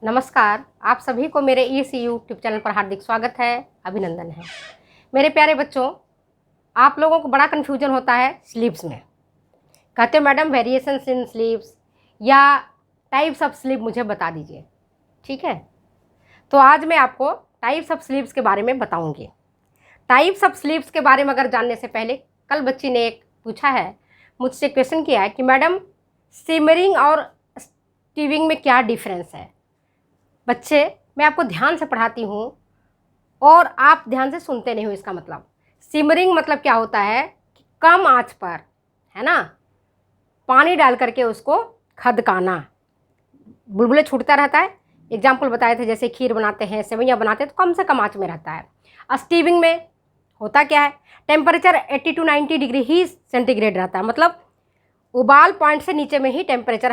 नमस्कार, आप सभी को मेरे इस यूट्यूब चैनल पर हार्दिक स्वागत है, अभिनंदन है। मेरे प्यारे बच्चों, आप लोगों को बड़ा कन्फ्यूजन होता है स्लीव्स में। कहते हो मैडम वेरिएशंस इन स्लीव्स या टाइप्स ऑफ स्लीव मुझे बता दीजिए। ठीक है, तो आज मैं आपको टाइप्स ऑफ स्लीव्स के बारे में बताऊंगी। टाइप्स ऑफ स्लीव्स के बारे में अगर जानने से पहले, कल बच्ची ने एक पूछा है, मुझसे क्वेश्चन किया है कि मैडम सिमरिंग और स्टीविंग में क्या डिफरेंस है। बच्चे, मैं आपको ध्यान से पढ़ाती हूँ और आप ध्यान से सुनते नहीं हो। इसका मतलब सिमरिंग मतलब क्या होता है कि कम आंच पर, है ना, पानी डाल करके उसको खदकाना, बुलबुले छूटता रहता है। एग्जाम्पल बताए थे, जैसे खीर बनाते हैं, सेवइयाँ बनाते हैं, तो कम से कम आंच में रहता है। स्टीविंग में होता क्या है, temperature 80 to 90 degree he centigrade रहता है। मतलब उबाल पॉइंट से नीचे में ही टेम्परेचर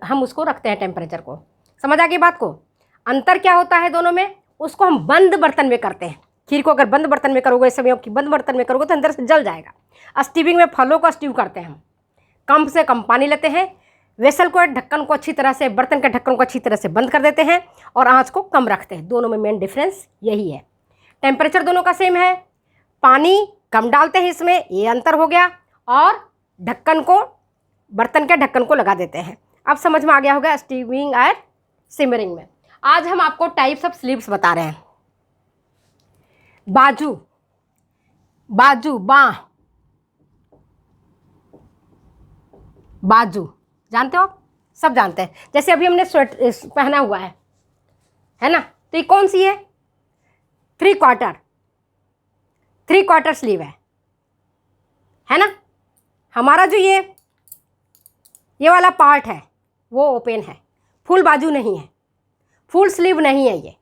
हम उसको रखते हैं, टेम्परेचर को। समझ आ गई बात को? अंतर क्या होता है दोनों में, उसको हम बंद बर्तन में करते हैं। खीर को अगर बंद बर्तन में करोगे, सेवइयों की बंद बर्तन में करोगे तो अंदर से जल जाएगा। स्टीविंग में फलों का स्टीव करते हैं हम, कम से कम पानी लेते हैं, वेसल को, ढक्कन को अच्छी तरह से, बर्तन के ढक्कन को अच्छी तरह से बंद कर देते हैं और आँच को कम रखते हैं। दोनों में मेन डिफरेंस यही है। टेम्परेचर दोनों का सेम है, पानी कम डालते हैं इसमें, ये अंतर हो गया, और ढक्कन को, बर्तन के ढक्कन को लगा देते हैं। अब समझ में आ गया होगा स्टीविंग और सिमरिंग में। आज हम आपको टाइप्स ऑफ स्लीव्स बता रहे हैं। बाजू, बाजू, बाह, बाजू, जानते हो? सब जानते हैं। जैसे अभी हमने स्वेट पहना हुआ है ना, तो ये कौन सी है? 3/4, 3/4 स्लीव है ना। हमारा जो ये वाला पार्ट है वो ओपन है, फुल बाजू नहीं है, फुल स्लीव नहीं है, ये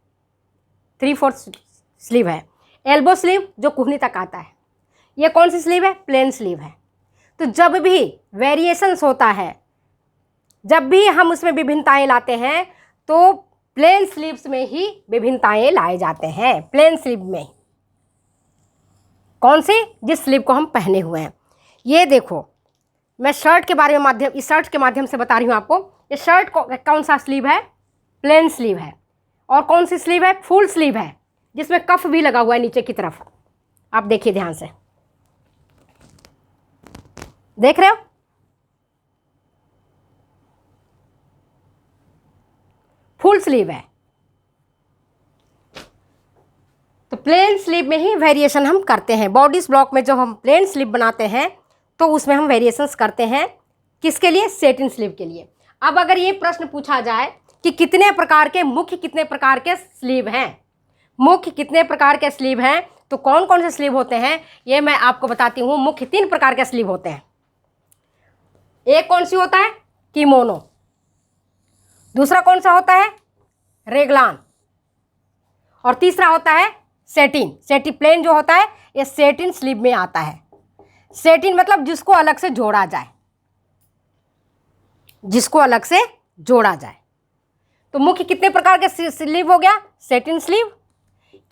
3/4 स्लीव है। एल्बो स्लीव जो कुहनी तक आता है, ये कौन सी स्लीव है? प्लेन स्लीव है। तो जब भी वेरिएशंस होता है, जब भी हम उसमें विभिन्नताएं लाते हैं, तो प्लेन स्लीव्स में ही विभिन्नताएं लाए जाते हैं। प्लेन स्लीव में कौन सी? जिस स्लीव को हम पहने हुए हैं। ये देखो, मैं शर्ट के बारे में इस शर्ट के माध्यम से बता रही हूँ आपको। ये शर्ट कौन सा स्लीव है? प्लेन स्लीव है। और कौन सी स्लीव है? फुल स्लीव है, जिसमें कफ भी लगा हुआ है नीचे की तरफ। आप देखिए ध्यान से, देख रहे हो? फुल स्लीव है। तो प्लेन स्लीव में ही वेरिएशन हम करते हैं। बॉडीज ब्लॉक में जब हम प्लेन स्लीव बनाते हैं तो उसमें हम वेरिएशंस करते हैं। किसके लिए? सेटिन स्लीव के लिए। अब अगर ये प्रश्न पूछा जाए कि कितने प्रकार के स्लीव हैं, मुख्य कितने प्रकार के स्लीव हैं, तो कौन कौन से स्लीव होते हैं, ये मैं आपको बताती हूँ। मुख्य 3 प्रकार के स्लीव होते हैं। एक कौन सी होता है? किमोनो। दूसरा कौन सा होता है? रेगलान। और तीसरा होता है सेटिन। प्लेन जो होता है ये सेटिन स्लीव में आता है। सेटिन मतलब जिसको अलग से जोड़ा जाए, जिसको अलग से जोड़ा जाए। तो मुख्य कितने प्रकार के स्लीव हो गया? सेटिन स्लीव,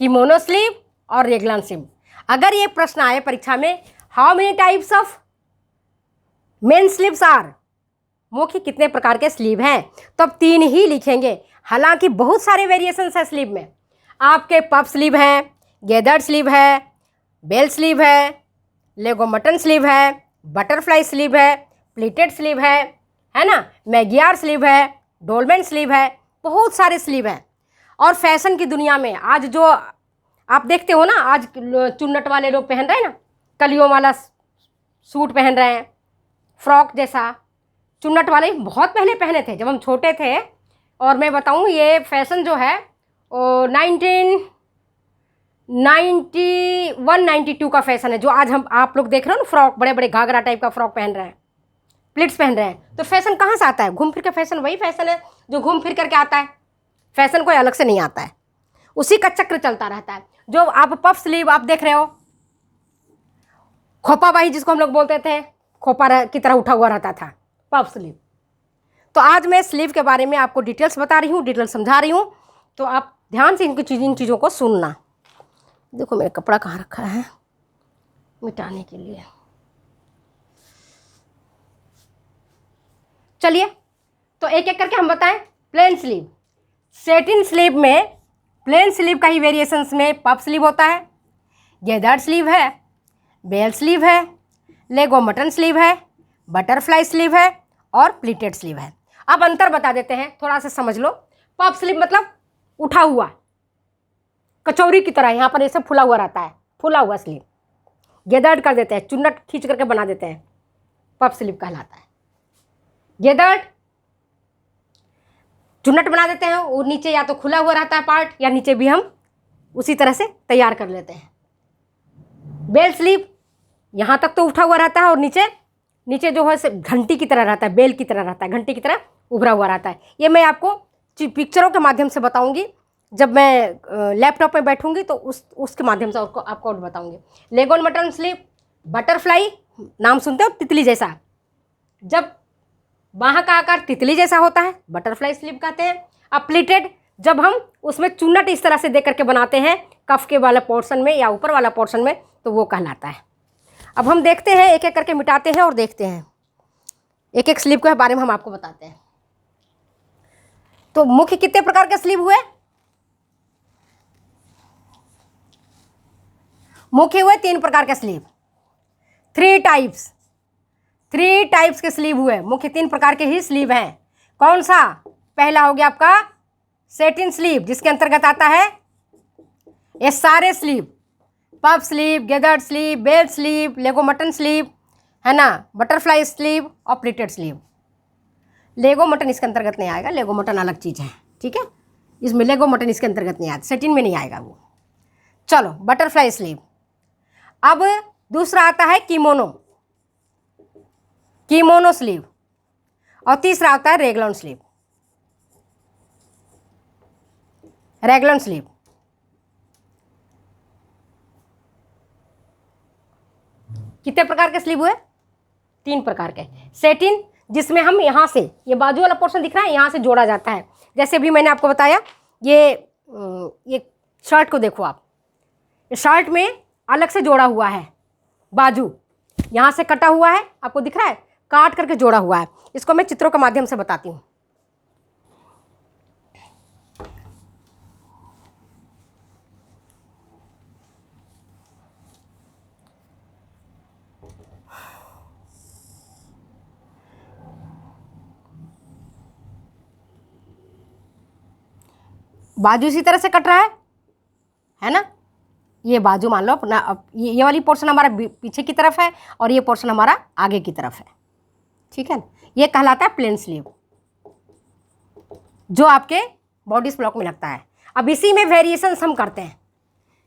किमोनो स्लीव और रेगलान स्लीव। अगर ये प्रश्न आए परीक्षा में, how many types of main sleeves are, मुख्य कितने प्रकार के स्लीव हैं, तो अब 3 ही लिखेंगे। हालांकि बहुत सारे वेरिएशंस है स्लीव में। आपके पफ स्लीव है, गैदर्ड स्लीव है, बेल स्लीव है, लेगो मटन स्लीव है, बटरफ्लाई स्लीव है, प्लीटेड स्लीव है ना, मैगियार स्लीव है, डोलमेन स्लीव है, बहुत सारे स्लीव हैं। और फैशन की दुनिया में आज जो आप देखते हो ना, आज चुन्नट वाले लोग पहन रहे हैं ना, कलियों वाला सूट पहन रहे हैं, फ्रॉक जैसा। चुन्नट वाले बहुत पहले पहने थे जब हम छोटे थे। और मैं बताऊं, ये फैशन जो है 1991-92 का फैशन है, जो आज आप लोग देख रहे हो ना, फ्रॉक, बड़े बड़े घाघरा टाइप का फ्रॉक पहन रहे हैं, प्लिट्स पहन रहे हैं। तो फैशन कहाँ से आता है? घूम फिर के फैशन वही फैशन है जो घूम फिर करके आता है। फैशन कोई अलग से नहीं आता है, उसी का चक्र चलता रहता है। जो आप पफ स्लीव आप देख रहे हो, खोपा बाही जिसको हम लोग बोलते थे, खोपा की तरह उठा हुआ रहता था, पफ स्लीव। तो आज मैं स्लीव के बारे में आपको डिटेल्स बता रही हूँ, डिटेल्स समझा रही हूँ, तो आप ध्यान से इन चीज़ों को सुनना। देखो मेरा कपड़ा कहाँ रखा है मिटाने के लिए। चलिए, तो एक एक करके हम बताएं। प्लेन स्लीव, सेटिन स्लीव में, प्लेन स्लीव का ही वेरिएशंस में पफ स्लीव होता है, गेदर्ड स्लीव है, बेल स्लीव है, लेगो मटन स्लीव है, बटरफ्लाई स्लीव है और प्लीटेड स्लीव है। अब अंतर बता देते हैं, थोड़ा सा समझ लो। पफ स्लीव मतलब उठा हुआ, कचौरी की तरह यहाँ पर ये सब फुला हुआ रहता है, फुला हुआ स्लीव। गेदर्ड कर देते हैं, चुन्नट खींच करके बना देते हैं, पफ स्लीव कहलाता है। गेदर्ड चुन्नट बना देते हैं, वो नीचे या तो खुला हुआ रहता है पार्ट, या नीचे भी हम उसी तरह से तैयार कर लेते हैं। बेल स्लीव यहाँ तक तो उठा हुआ रहता है और नीचे जो है घंटी की तरह रहता है, बेल की तरह रहता है, घंटी की तरह उभरा हुआ रहता है। ये मैं आपको पिक्चरों के माध्यम से बताऊंगी, जब मैं लैपटॉप में बैठूंगी तो उसके माध्यम से आपको और बताऊंगी। लेगो मटन स्लीव, बटरफ्लाई, नाम सुनते हो, तितली जैसा, जब बाह का आकार तितली जैसा होता है, बटरफ्लाई स्लीव कहते हैं। अब प्लीटेड, जब हम उसमें चुन्नट इस तरह से दे करके बनाते हैं कफ के वाला पोर्शन में या ऊपर वाला पोर्शन में, तो वो कहलाता है। अब हम देखते हैं, एक एक करके मिटाते हैं और देखते हैं, एक एक स्लीव के बारे में हम आपको बताते हैं। तो मुख्य कितने प्रकार के स्लीव हुए? मुख्य हुए 3 प्रकार के स्लीव, 3 टाइप्स के स्लीव हुए। मुख्य 3 प्रकार के ही स्लीव हैं। कौन सा? पहला हो गया आपका सेटिन स्लीव, जिसके अंतर्गत आता है ये सारे sleeve, puff sleeve, gathered sleeve, bell sleeve, leg of mutton sleeve, है ना, बटरफ्लाई स्लीव और प्लीटेड स्लीव। लेगो मटन इसके अंतर्गत नहीं आएगा, लेगो मटन अलग चीज़ है, ठीक है, इसमें लेगो मटन इसके अंतर्गत नहीं आता, सेटिन में नहीं आएगा वो। चलो, बटरफ्लाई स्लीव। अब दूसरा आता है कीमोनो स्लीव, और तीसरा आता है रेगलॉन स्लीव। कितने प्रकार के स्लीव हुए? 3 प्रकार के। सेटिन, जिसमें हम यहाँ से, ये बाजू वाला पोर्शन दिख रहा है, यहाँ से जोड़ा जाता है। जैसे भी मैंने आपको बताया, ये शर्ट को देखो आप, ये शर्ट में अलग से जोड़ा हुआ है, बाजू यहाँ से कटा हुआ है, आपको दिख रहा है, काट करके जोड़ा हुआ है। इसको मैं चित्रों के माध्यम से बताती हूँ। बाजू इसी तरह से कट रहा है ना, ये बाजू मान लो अपना। अब ये वाली पोर्शन हमारा पीछे की तरफ है और ये पोर्शन हमारा आगे की तरफ है, ठीक है ना। ये कहलाता है प्लेन स्लीव, जो आपके बॉडी ब्लॉक में लगता है। अब इसी में वेरिएशंस हम करते हैं,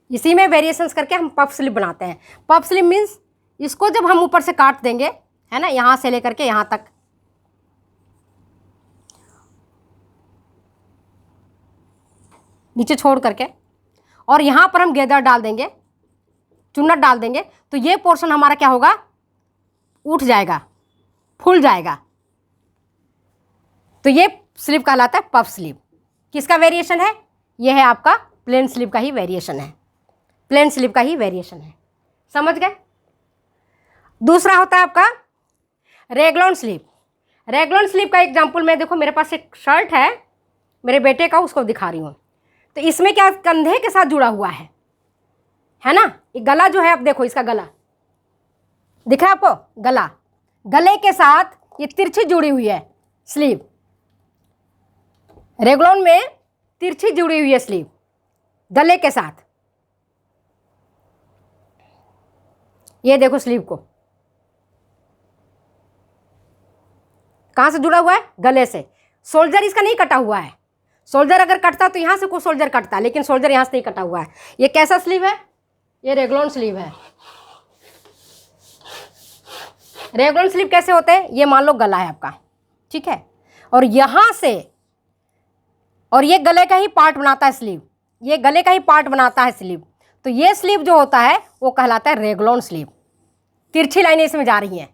इसी में वेरिएशंस करके हम पफ स्लीव बनाते हैं। पफ स्लीव मीन्स इसको जब हम ऊपर से काट देंगे, है ना, यहाँ से लेकर के यहाँ तक, नीचे छोड़ करके, और यहाँ पर हम गेदर डाल देंगे, चुन्नट डाल देंगे, तो ये पोर्शन हमारा क्या होगा? उठ जाएगा, फूल जाएगा। तो ये स्लीव कहलाता है पफ स्लीव। किसका वेरिएशन है? ये है आपका प्लेन स्लीव का ही वेरिएशन है, प्लेन स्लीव का ही वेरिएशन है, समझ गए। दूसरा होता है आपका रेगलॉन स्लीव। रेगलॉन स्लीव का एग्जाम्पल में देखो, मेरे पास एक शर्ट है मेरे बेटे का, उसको दिखा रही हूँ। तो इसमें क्या कंधे के साथ जुड़ा हुआ है ना, ये गला जो है, आप देखो इसका गला दिख रहा है आपको, गले के साथ ये तिरछी जुड़ी हुई है स्लीव। रेगलॉन में तिरछी जुड़ी हुई है स्लीव गले के साथ। ये देखो स्लीव को कहां से जुड़ा हुआ है? गले से। शोल्डर इसका नहीं कटा हुआ है, शोल्डर अगर कटता तो यहाँ से कोई शोल्डर कटता, लेकिन शोल्डर यहाँ से नहीं कटा हुआ है। ये कैसा स्लीव है? ये रेगलॉन स्लीव है। रेगलॉन स्लीव कैसे होते हैं? ये मान लो गला है आपका, ठीक है, और यहाँ से, और ये गले का ही पार्ट बनाता है स्लीव, ये गले का ही पार्ट बनाता है स्लीव। तो ये स्लीव जो होता है वो कहलाता है रेगलॉन स्लीव। तिरछी लाइनें इसमें जा रही हैं,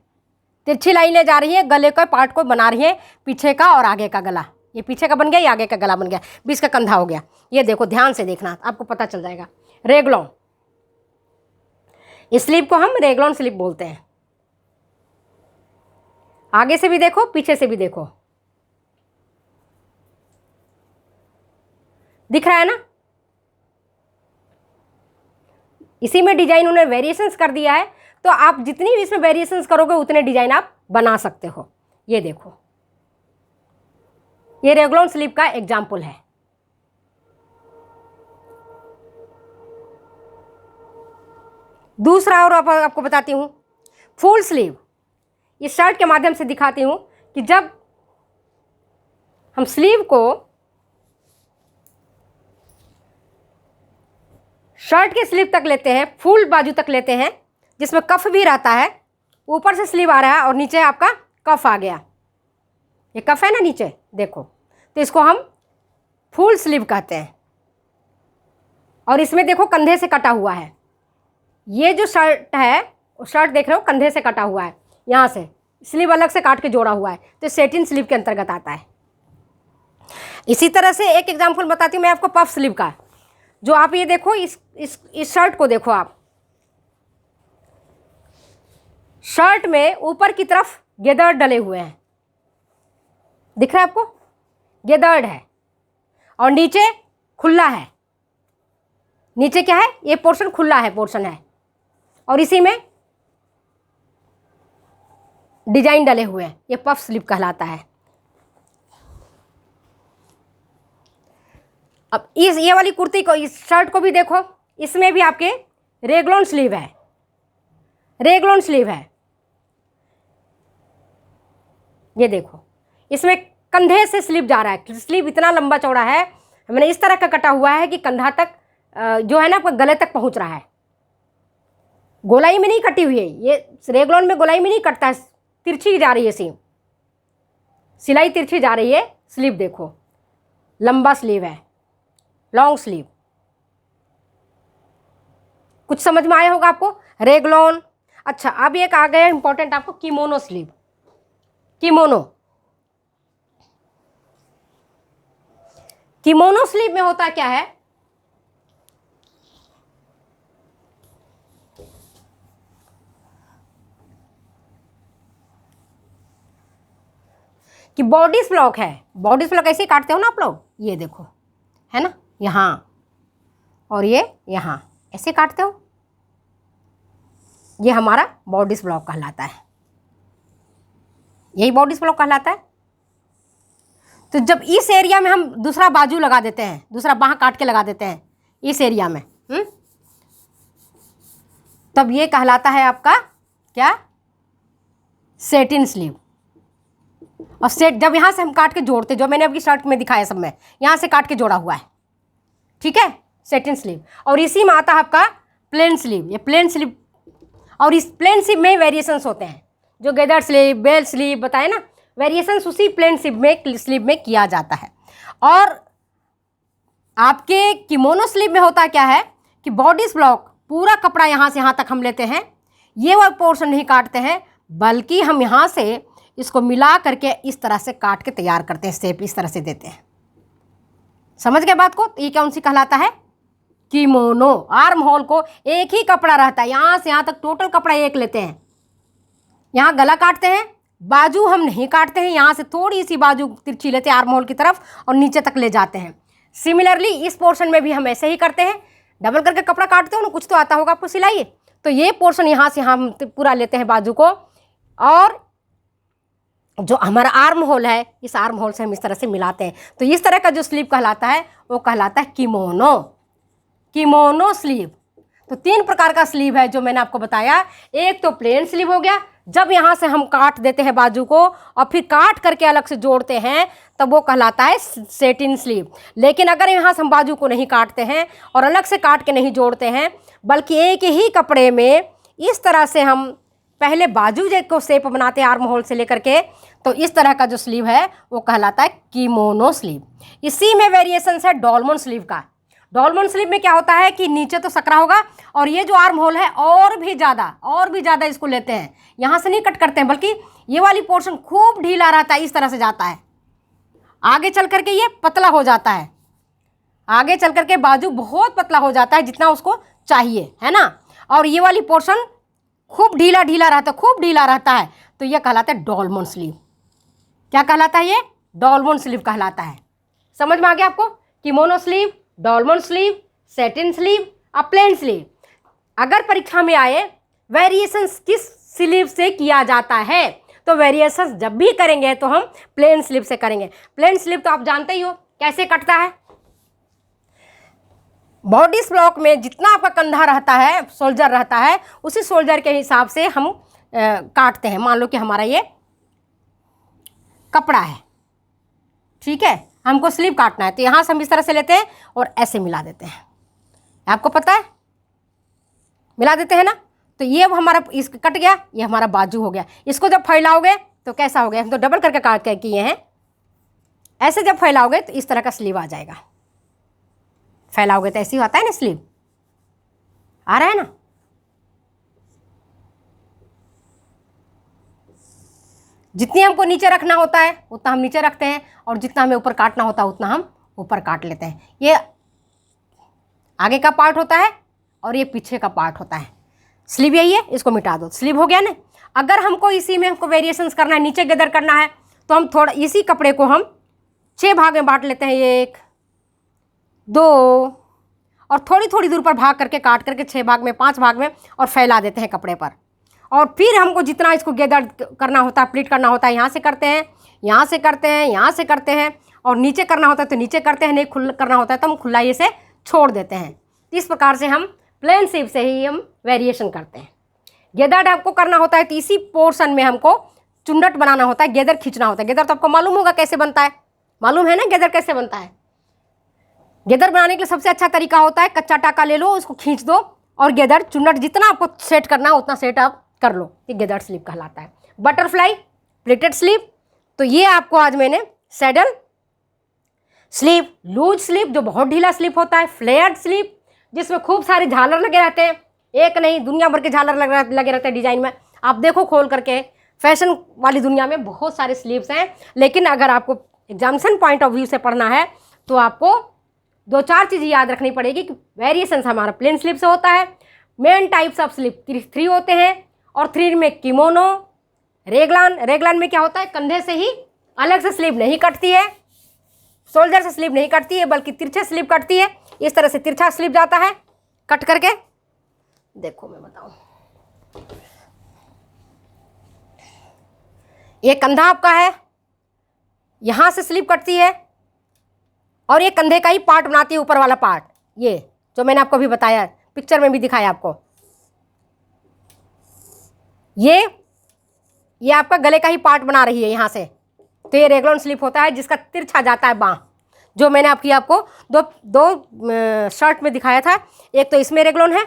तिरछी लाइनें जा रही हैं, गले के पार्ट को बना रही हैं, पीछे का और आगे का गला। ये पीछे का बन गया, ये आगे का गला बन गया, बीच का कंधा हो गया। ये देखो, ध्यान से देखना, आपको पता चल जाएगा। रेगलॉन, इस स्लीव को हम रेगलॉन स्लीव बोलते हैं। आगे से भी देखो, पीछे से भी देखो, दिख रहा है ना। इसी में डिजाइन उन्होंने वेरिएशंस कर दिया है, तो आप जितनी भी इसमें वेरिएशंस करोगे उतने डिजाइन आप बना सकते हो। ये देखो, ये रेगुलर स्लीव का एग्जाम्पल है। दूसरा और आपको बताती हूं, फुल स्लीव। इस शर्ट के माध्यम से दिखाती हूं कि जब हम स्लीव को शर्ट के स्लीव तक लेते हैं, फुल बाजू तक लेते हैं, जिसमें कफ भी रहता है, ऊपर से स्लीव आ रहा है और नीचे आपका कफ आ गया, ये कफ है ना नीचे, देखो, तो इसको हम फुल स्लीव कहते हैं। और इसमें देखो कंधे से कटा हुआ है, ये जो शर्ट है, शर्ट देख रहे हो कंधे से कटा हुआ है, यहाँ से स्लीव अलग से काट के जोड़ा हुआ है, तो सेटिन स्लीव के अंतर्गत आता है। इसी तरह से एक एग्जाम्पल बताती हूँ मैं आपको पफ स्लीव का, जो आप ये देखो, इस शर्ट को देखो आप, शर्ट में ऊपर की तरफ गेदर्ड डले हुए हैं, दिख रहा है आपको, गेदर्ड है, और नीचे खुला है, नीचे क्या है, ये पोर्शन खुला है, पोर्शन है, और इसी में डिजाइन डले हुए हैं, ये पफ स्लीव कहलाता है। अब ये वाली कुर्ती को, इस शर्ट को भी देखो, इसमें भी आपके रेगलोन स्लीव है, रेगलोन स्लीव है, ये देखो, इसमें कंधे से स्लीव जा रहा है, स्लीव इतना लंबा चौड़ा है, मैंने इस तरह का कटा हुआ है कि कंधा तक जो है ना आपका गले तक पहुंच रहा है, गोलाई में नहीं कटी हुई है, ये रेगलोन में गोलाई में नहीं कटता है, तिरछी जा रही है सीम, सिलाई तिरछी जा रही है, स्लीव देखो, लंबा स्लीव है, लॉन्ग स्लीव। कुछ समझ में आया होगा आपको, रेगलोन। अच्छा, अब एक आ गया इंपॉर्टेंट आपको, kimono sleeve. Kimono, kimono sleeve में होता क्या है, कि बॉडीज ब्लॉक है, बॉडीज ब्लॉक ऐसे ही काटते हो ना आप लोग, ये देखो है ना, यहाँ और ये यहाँ ऐसे काटते हो, ये हमारा बॉडीज ब्लॉक कहलाता है, यही बॉडीज ब्लॉक कहलाता है। तो जब इस एरिया में हम दूसरा बाजू लगा देते हैं, दूसरा बाह काट के लगा देते हैं इस एरिया में, तब ये कहलाता है आपका क्या, सेटिन स्लीव। और सेट जब यहाँ से हम काट के जोड़ते, जो मैंने अभी शर्ट में दिखाया सब में, यहाँ से काट के जोड़ा हुआ है, ठीक है, सेटिन स्लीव। और इसी में आता है आपका प्लेन स्लीव, ये प्लेन स्लीव, और इस प्लेन स्लीव में वेरिएशंस होते हैं, जो गेदर स्लीव, बेल स्लीव बताए ना, वेरिएशंस उसी प्लेन स्लीव में किया जाता है। और आपके किमोनो स्लीव में होता क्या है कि बॉडीज ब्लॉक, पूरा कपड़ा यहाँ से यहाँ तक हम लेते हैं, ये वो पोर्शन नहीं काटते हैं, बल्कि हम यहाँ से इसको मिला करके इस तरह से काट के तैयार करते हैं, शेप इस तरह से देते हैं। समझ गए बात को। ये कौन सी कहलाता है, किमोनो। आर्म होल को एक ही कपड़ा रहता है, यहाँ से यहाँ तक टोटल कपड़ा एक लेते हैं, यहाँ गला काटते हैं, बाजू हम नहीं काटते हैं, यहाँ से थोड़ी सी बाजू तिरछी लेते हैं आर्म होल की तरफ और नीचे तक ले जाते हैं। सिमिलरली इस पोर्शन में भी हम ऐसे ही करते हैं, डबल करके कपड़ा काटते हो ना, कुछ तो आता होगा आपको सिलाई, तो ये पोर्शन यहाँ से हम पूरा लेते हैं बाजू को, और जो हमारा आर्म होल है, इस आर्म होल से हम इस तरह से मिलाते हैं। तो इस तरह का जो स्लीव कहलाता है वो कहलाता है किमोनो, किमोनो स्लीव। तो 3 प्रकार का स्लीव है जो मैंने आपको बताया। एक तो प्लेन स्लीव हो गया, जब यहाँ से हम काट देते हैं बाजू को और फिर काट करके अलग से जोड़ते हैं, तब वो कहलाता है सेटिन स्लीव। लेकिन अगर यहाँ से हम बाजू को नहीं काटते हैं और अलग से काट के नहीं जोड़ते हैं, बल्कि एक ही कपड़े में इस तरह से हम पहले बाजू को शेप बनाते हैं आर्म होल से लेकर के, तो इस तरह का जो स्लीव है वो कहलाता है किमोनो स्लीव। इसी में वेरिएशंस है डॉलमन स्लीव का। डॉलमन स्लीव में क्या होता है कि नीचे तो सकरा होगा और ये जो आर्म होल है और भी ज़्यादा इसको लेते हैं, यहाँ से नहीं कट करते हैं, बल्कि ये वाली पोर्शन खूब ढीला रहता है, इस तरह से जाता है, आगे चल करके ये पतला हो जाता है, आगे चल करके बाजू बहुत पतला हो जाता है जितना उसको चाहिए, है ना। और ये वाली पोर्शन खूब ढीला रहता है, तो यह कहलाता है डॉलमन स्लीव। क्या कहलाता है ये, डॉलमन स्लीव कहलाता है। समझ में आ गया आपको kimono sleeve, dolman sleeve, satin sleeve और प्लेन स्लीव। अगर परीक्षा में आए वेरिएशंस किस स्लीव से किया जाता है, तो वेरिएशंस जब भी करेंगे तो हम प्लेन स्लीव से करेंगे। प्लेन स्लीव तो आप जानते ही हो कैसे कटता है। बॉडी ब्लॉक में जितना आपका कंधा रहता है, शोल्डर रहता है, उसी शोल्डर के हिसाब से हम काटते हैं। मान लो कि हमारा ये कपड़ा है, ठीक है, हमको स्लीव काटना है, तो यहाँ से हम इस तरह से लेते हैं और ऐसे मिला देते हैं। आपको पता है, मिला देते हैं ना। तो ये अब हमारा इस कट गया, ये हमारा बाजू हो गया। इसको जब फैलाओगे तो कैसा हो गया, हम तो डबल करके काट के किए हैं। ऐसे जब फैलाओगे तो इस तरह का स्लीव आ जाएगा। फैलाओगे तो ऐसे ही आता है ना, स्लीव आ रहा है ना। जितनी हमको नीचे रखना होता है उतना हम नीचे रखते हैं, और जितना हमें ऊपर काटना होता है उतना हम ऊपर काट लेते हैं। ये आगे का पार्ट होता है और ये पीछे का पार्ट होता है। स्लीव यही है, इसको मिटा दो, स्लीव हो गया ना। अगर हमको इसी में हमको वेरिएशंस करना है, नीचे गदर करना है, तो हम थोड़ा इसी कपड़े को हम 6 भाग में बांट लेते हैं, 1 2, और थोड़ी थोड़ी दूर पर भाग करके काट करके 6 भाग में, 5 भाग में, और फैला देते हैं कपड़े पर। और फिर हमको जितना इसको गैदर करना होता है, प्लीट करना होता है, यहाँ से करते हैं, यहाँ से करते हैं, यहाँ से करते हैं, और नीचे करना होता है तो नीचे करते हैं, नहीं खुला करना होता है तो हम खुलाई से छोड़ देते हैं। इस प्रकार से हम प्लेन स्लीव से ही हम वेरिएशन करते हैं। गैदर आपको करना होता है तो इसी पोर्शन में हमको चुन्नट बनाना होता है, गैदर खींचना होता है। गैदर तो आपको मालूम होगा कैसे बनता है, मालूम है ना गैदर कैसे बनता है। गैदर बनाने के लिए सबसे अच्छा तरीका होता है, कच्चा टाका ले लो, उसको खींच दो, और गैदर चुन्नट जितना आपको सेट करना है उतना सेट आप कर लो, ये गैदर स्लीव कहलाता है। बटरफ्लाई प्लेटेड स्लीव, तो ये आपको आज मैंने सैडल स्लीव, लूज स्लीव जो बहुत ढीला स्लीव होता है, फ्लेयर्ड स्लीव जिसमें खूब सारे झालर लगे रहते हैं, एक नहीं दुनिया भर के झालर लगे रहते हैं डिजाइन में। आप देखो खोल करके, फैशन वाली दुनिया में बहुत सारे स्लीव्स हैं। लेकिन अगर आपको एग्जामिनेशन पॉइंट ऑफ व्यू से पढ़ना है तो आपको 2-4 चीज़ें याद रखनी पड़ेगी कि वेरिएशंस हमारा प्लेन स्लीव से होता है। मेन टाइप्स ऑफ स्लीव 3 होते हैं, और 3 में किमोनो, रेगलान। रेगलान में क्या होता है, कंधे से ही अलग से स्लीव नहीं कटती है, शोल्डर से स्लीव नहीं कटती है, बल्कि तिरछे स्लीव कटती है। इस तरह से तिरछा स्लीव जाता है कट करके। देखो मैं बताऊं, ये कंधा आपका है, यहां से स्लीव कटती है, और ये कंधे का ही पार्ट बनाती है, ऊपर वाला पार्ट, ये जो मैंने आपको अभी बताया, पिक्चर में भी दिखाया आपको। ये आपका गले का ही पार्ट बना रही है यहाँ से, तो ये रेगलॉन स्लीव होता है जिसका तिरछा जाता है बाँह, जो मैंने आपको दो शर्ट में दिखाया था। एक तो इसमें रेगलॉन है,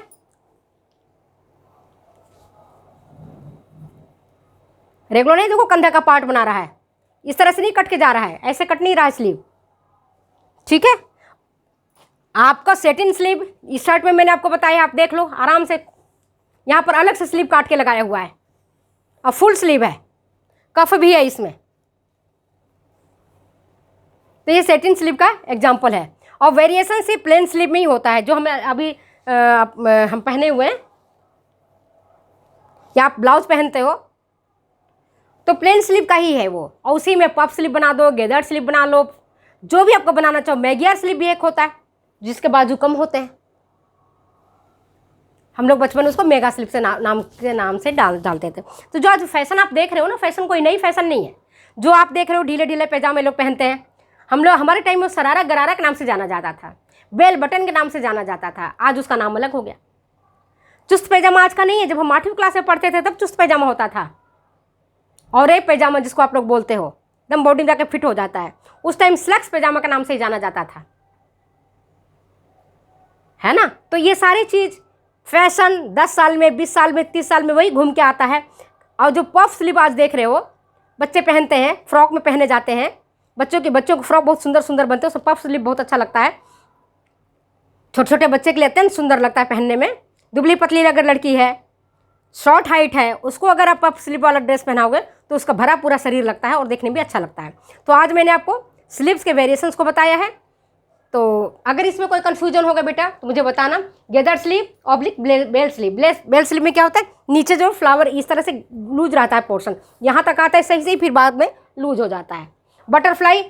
रेगलॉन है, देखो कंधे का पार्ट बना रहा है, इस तरह से नहीं कट के जा रहा है, ऐसे कट नहीं रहा है स्लीव, ठीक है। आपका सेटिन स्लीव इस शर्ट में मैंने आपको बताया, आप देख लो आराम से, यहाँ पर अलग से स्लीव काट के लगाया हुआ है, और फुल स्लीव है, कफ भी है इसमें, तो ये सेटिन स्लीव का एग्जाम्पल है। और वेरिएशन से प्लेन स्लीव में ही होता है, जो हमें अभी हम पहने हुए हैं, या आप ब्लाउज पहनते हो तो प्लेन स्लीव का ही है वो, और उसी में पफ स्लीव बना दो, गैदर स्लीव बना लो, जो भी आपको बनाना चाहो। मैगियर स्लीव भी एक होता है जिसके बाजू कम होते हैं, हम लोग बचपन में उसको मेगा स्लीव से नाम से डालते थे। तो जो आज फैशन आप देख रहे हो ना, फैशन कोई नई फैशन नहीं है। जो आप देख रहे हो ढीले ढीले पैजामे लोग पहनते हैं, हमारे टाइम में सरारा गरारा के नाम से जाना जाता था, बेल बटन के नाम से जाना जाता था, आज उसका नाम अलग हो गया। चुस्त पैजामा आज का नहीं है, जब हम 8वीं क्लास में पढ़ते थे तब चुस्त पैजामा होता था, और एक पैजामा जिसको आप लोग बोलते हो एकदम बॉडी में जाके फिट हो जाता है, उस टाइम स्लैक्स पैजामा के नाम से ही जाना जाता था, है ना। तो ये सारी चीज़ फैशन 10 साल में, 20 साल में, 30 साल में वही घूम के आता है। और जो पफ स्लीव आज देख रहे हो बच्चे पहनते हैं, फ्रॉक में पहने जाते हैं, बच्चों के फ्रॉक बहुत सुंदर सुंदर बनते हैं, उसमें पफ स्लीव बहुत अच्छा लगता है, छोटे छोटे बच्चे के लिए अत्यंत सुंदर लगता है पहनने में। दुबली पतली अगर लड़की है, शॉर्ट हाइट है, उसको अगर आप पफ स्लीव वाला ड्रेस पहनाओगे तो उसका भरा पूरा शरीर लगता है और देखने में भी अच्छा लगता है। तो आज मैंने आपको स्लीव्स के वेरिएशंस को बताया है। तो अगर इसमें कोई कन्फ्यूजन होगा बेटा तो मुझे बताना। Gather sleeve oblique bell sleeve, bell sleeve में क्या होता है, नीचे जो फ्लावर इस तरह से लूज रहता है, पोर्शन यहाँ तक आता है सही से, फिर बाद में लूज हो जाता है। बटरफ्लाई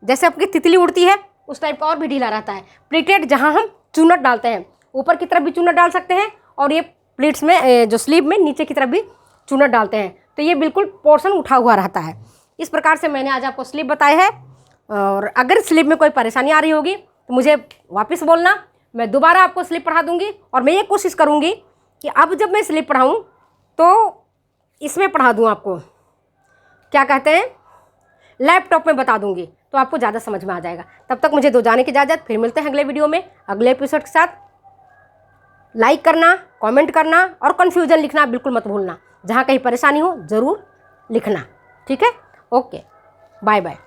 जैसे आपकी तितली उड़ती है उस टाइप का और भी ढीला रहता है। प्लीटेड जहाँ हम चुन्नट डालते हैं, ऊपर की तरफ भी चुन्नट डाल सकते हैं और ये प्लीट्स में जो स्लीव में नीचे की तरफ भी चुन्नट डालते हैं, तो ये बिल्कुल पोर्शन उठा हुआ रहता है। इस प्रकार से मैंने आज आपको स्लीव बताया है। और अगर स्लीव में कोई परेशानी आ रही होगी तो मुझे वापस बोलना, मैं दोबारा आपको स्लीव पढ़ा दूंगी। और मैं ये कोशिश करूंगी कि अब जब मैं स्लीव पढ़ाऊँ तो इसमें पढ़ा दूँ आपको, क्या कहते हैं, लैपटॉप में बता दूंगी, तो आपको ज़्यादा समझ में आ जाएगा। तब तक मुझे दो जाने की इजाज़त, फिर मिलते हैं अगले वीडियो में अगले एपिसोड के साथ। लाइक करना, कमेंट करना और कन्फ्यूजन लिखना बिल्कुल मत भूलना। जहाँ कहीं परेशानी हो ज़रूर लिखना, ठीक है। Okay, bye bye.